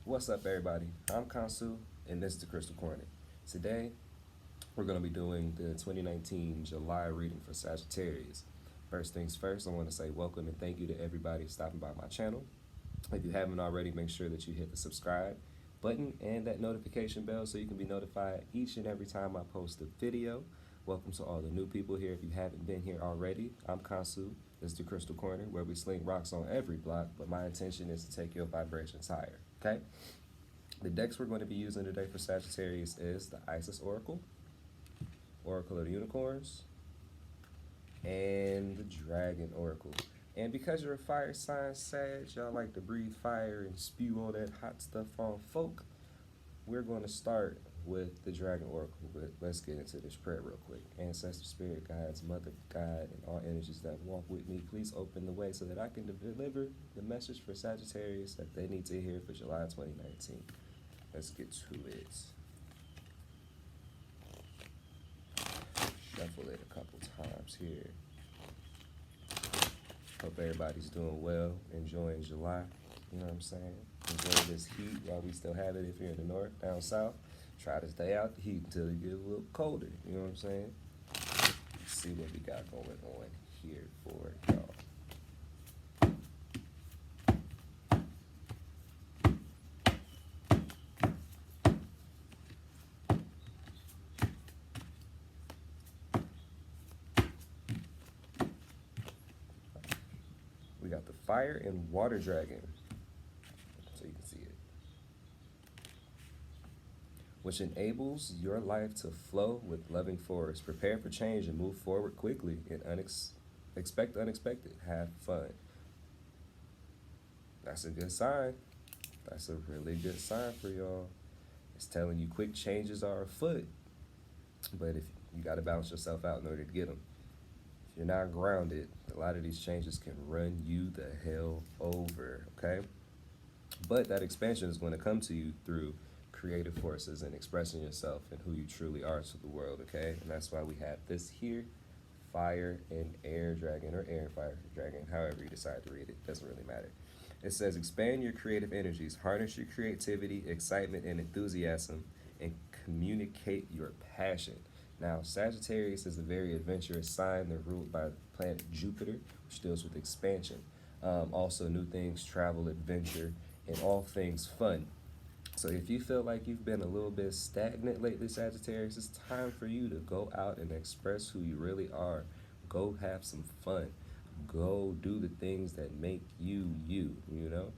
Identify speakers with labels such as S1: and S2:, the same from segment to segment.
S1: What's up, everybody? I'm Kansu, and this is the Crystal Corner. Today, we're going to be doing the 2019 July reading for Sagittarius. First things first, I want to say welcome and thank you to everybody stopping by my channel. If you haven't already, make sure that you hit the subscribe button and that notification bell so you can be notified each and every time I post a video. Welcome to all the new people here. If you haven't been here already, I'm Kansu. This is the Crystal Corner, where we sling rocks on every block, but my intention is to take your vibrations higher, okay? The decks we're going to be using today for Sagittarius is the Isis Oracle, Oracle of the Unicorns, and the Dragon Oracle. And because you're a fire sign, Sag, y'all like to breathe fire and spew all that hot stuff on folk, we're going to start with the Dragon Oracle, but let's get into this prayer real quick. Ancestor, Spirit, Guides, Mother, God, and all energies that walk with me, please open the way so that I can deliver the message for Sagittarius that they need to hear for July 2019. Let's get to it. Shuffle it a couple times here. Hope everybody's doing well, enjoying July. You know what I'm saying? Enjoy this heat while we still have it if you're in the north. Down south, try to stay out the heat until it gets a little colder. You know what I'm saying? Let's see what we got going on here for y'all. We got the Fire and Water Dragon, so you can see it, which enables your life to flow with loving force. Prepare for change and move forward quickly and expect unexpected. Have fun. That's a good sign. That's a really good sign for y'all. It's telling you quick changes are afoot, but if you got to balance yourself out in order to get them. If you're not grounded, a lot of these changes can run you the hell over, okay? But that expansion is going to come to you through creative forces and expressing yourself and who you truly are to the world, okay? And that's why we have this here, Fire and Air Dragon, or Air and Fire Dragon, however you decide to read it, doesn't really matter. It says, expand your creative energies, harness your creativity, excitement, and enthusiasm, and communicate your passion. Now, Sagittarius is a very adventurous sign. They're ruled by the planet Jupiter, which deals with expansion. Also, new things, travel, adventure, and all things fun. So if you feel like you've been a little bit stagnant lately, Sagittarius, it's time for you to go out and express who you really are. Go have some fun. Go do the things that make you, you know?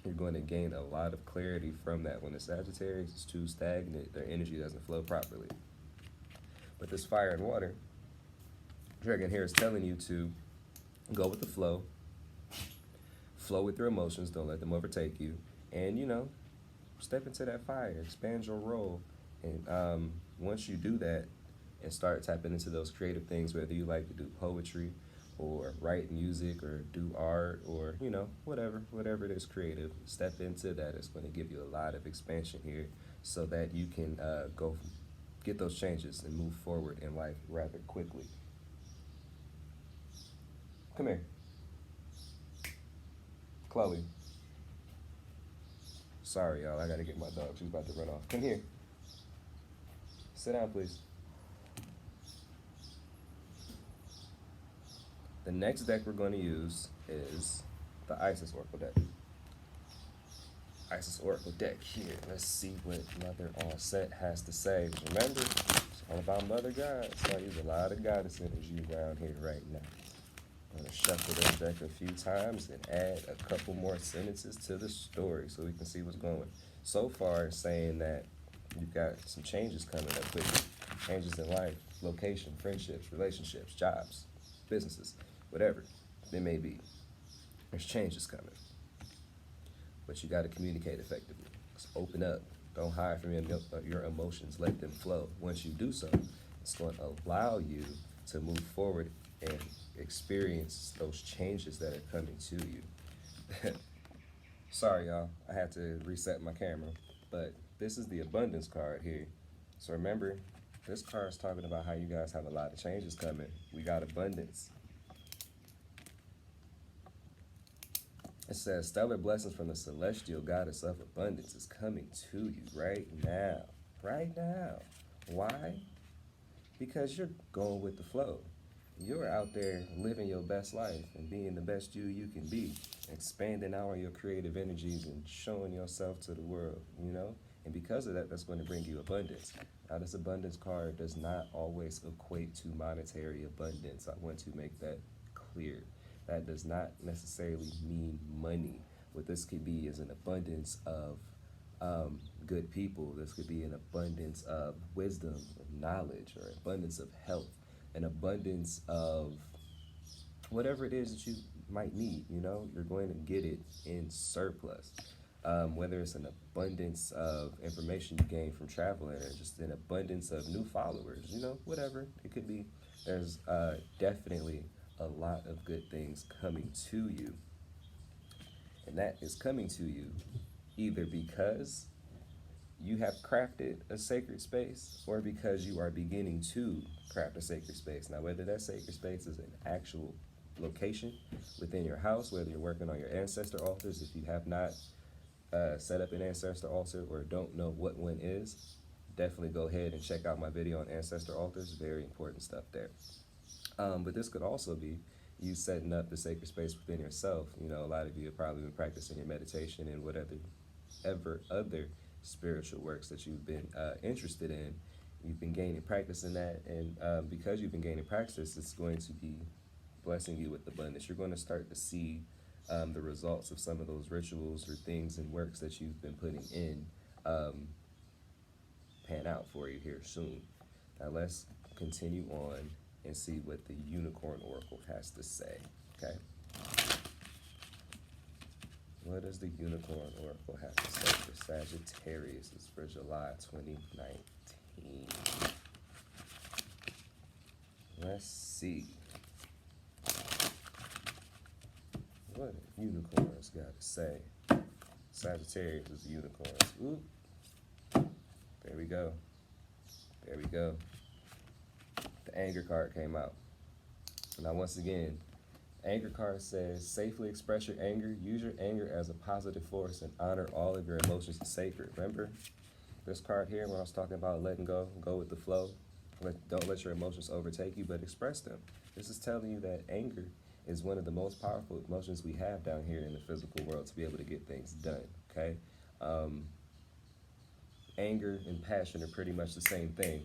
S1: You're going to gain a lot of clarity from that. When the Sagittarius is too stagnant, their energy doesn't flow properly. But this Fire and Water Dragon here is telling you to go with the flow with your emotions, don't let them overtake you, and, you know, step into that fire, expand your role, and once you do that and start tapping into those creative things, whether you like to do poetry or write music or do art or, you know, whatever it is creative, step into that. It's going to give you a lot of expansion here so that you can go get those changes and move forward in life rather quickly. Come here. Chloe. Sorry, y'all. I got to get my dog. She's about to run off. Come here. Sit down, please. The next deck we're going to use is the Isis Oracle deck. Isis Oracle deck here. Let's see what Mother on set has to say. Remember, it's all about Mother God, so I use a lot of goddess energy around here right now. I'm going to shuffle this deck a few times and add a couple more sentences to the story so we can see what's going. So far, it's saying that you've got some changes coming up with you. Changes in life, location, friendships, relationships, jobs, businesses, whatever it may be. There's changes coming. But you got to communicate effectively. Just open up. Don't hide from your emotions. Let them flow. Once you do so, it's going to allow you to move forward and experience those changes that are coming to you. Sorry, y'all. I had to reset my camera. But this is the Abundance card here. So remember, this card is talking about how you guys have a lot of changes coming. We got abundance. It says, stellar blessings from the celestial goddess of abundance is coming to you right now. Right now. Why? Because you're going with the flow. You're out there living your best life and being the best you can be, expanding out on your creative energies and showing yourself to the world, you know? And because of that, that's going to bring you abundance. Now, this abundance card does not always equate to monetary abundance. I want to make that clear. That does not necessarily mean money. What this could be is an abundance of good people. This could be an abundance of wisdom, of knowledge, or abundance of health, an abundance of whatever it is that you might need. You know, you're going to get it in surplus. Whether it's an abundance of information you gain from traveling, or just an abundance of new followers, you know, whatever it could be. There's definitely a lot of good things coming to you. And that is coming to you either because you have crafted a sacred space or because you are beginning to craft a sacred space. Now, whether that sacred space is an actual location within your house, whether you're working on your ancestor altars, if you have not set up an ancestor altar or don't know what one is, definitely go ahead and check out my video on ancestor altars. Very important stuff there. But this could also be you setting up the sacred space within yourself. You know, a lot of you have probably been practicing your meditation and whatever other spiritual works that you've been interested in. You've been gaining practice in that, and because you've been gaining practice, it's going to be blessing you with abundance. You're going to start to see the results of some of those rituals or things and works that you've been putting in pan out for you here soon. Now let's continue on and see what the Unicorn Oracle has to say, okay? What does the Unicorn Oracle have to say for Sagittarius? It's for July 2019. Let's see what the unicorns got to say. Sagittarius is the unicorns. Ooh. There we go. There we go. The anger card came out. Now, once again, anger card says, safely express your anger. Use your anger as a positive force and honor all of your emotions as sacred. Remember this card here when I was talking about letting go with the flow? Don't let your emotions overtake you, but express them. This is telling you that anger is one of the most powerful emotions we have down here in the physical world to be able to get things done, okay? Anger and passion are pretty much the same thing.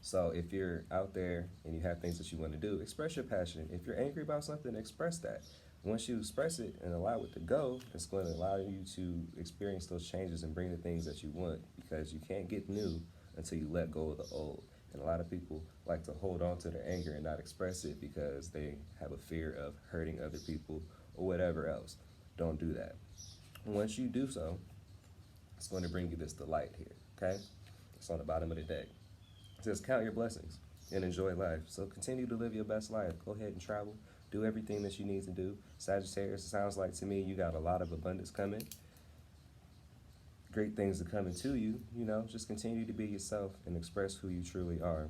S1: So if you're out there and you have things that you want to do, express your passion. If you're angry about something, express that. Once you express it and allow it to go, it's going to allow you to experience those changes and bring the things that you want, because you can't get new until you let go of the old. And a lot of people like to hold on to their anger and not express it because they have a fear of hurting other people or whatever else. Don't do that. Once you do so, it's going to bring you this delight here, okay? It's on the bottom of the deck. It says, count your blessings and enjoy life. So continue to live your best life. Go ahead and travel. Do everything that you need to do. Sagittarius, it sounds like to me you got a lot of abundance coming. Great things are coming to you. You know, just continue to be yourself and express who you truly are.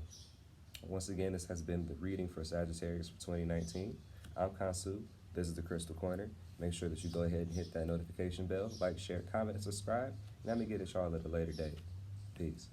S1: Once again, this has been the reading for Sagittarius for 2019. I'm Kansu. This is the Crystal Corner. Make sure that you go ahead and hit that notification bell, like, share, comment, and subscribe. And let me get at y'all at a later date. Peace.